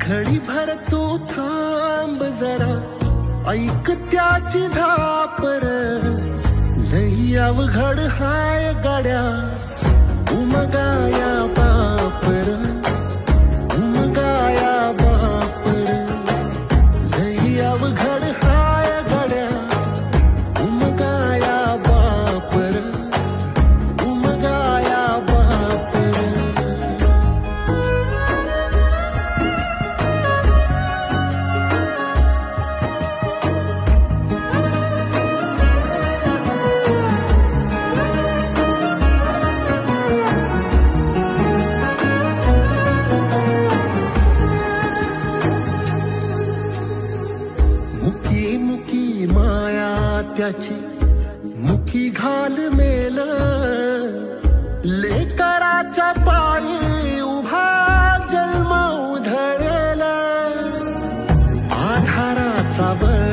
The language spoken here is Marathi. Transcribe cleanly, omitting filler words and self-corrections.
घडी भर तू थांब जरा, ऐक त्याची धापर, लई अवघड हाय गाड्या उमगाया बापर, उमगाया बापर, लई अवघड हाय गाड्या उमगाया बापर, उमगाया बापर. मुकी मुकी माया त्याची, मुकी घाल मेल, लेकराच्या पायी उभा जन्म उधळेला, आधाराचा बळ